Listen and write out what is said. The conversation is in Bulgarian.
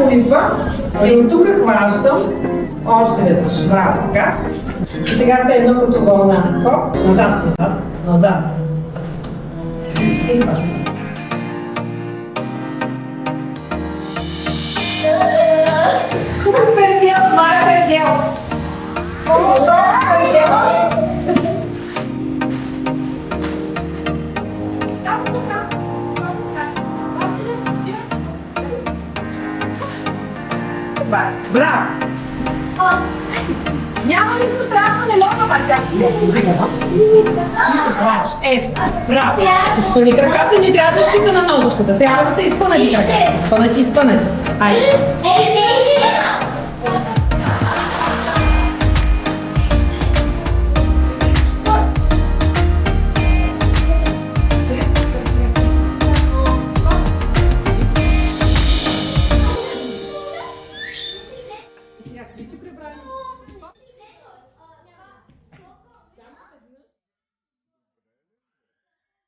молитва. И от тук хващам още веднъж. Браво, така. И сега се едно като вълна. Хоп, назад, назад, назад. И хващам. Пердел, моя пердел. Браво! Няма нищо страшно, не мога мъртя. Ето, браво! Изпъни краката, не трябва да счита на ножичката. Трябва да се изпънати краката. Изпънати, изпънати. Айде. Сега свичи прибрани.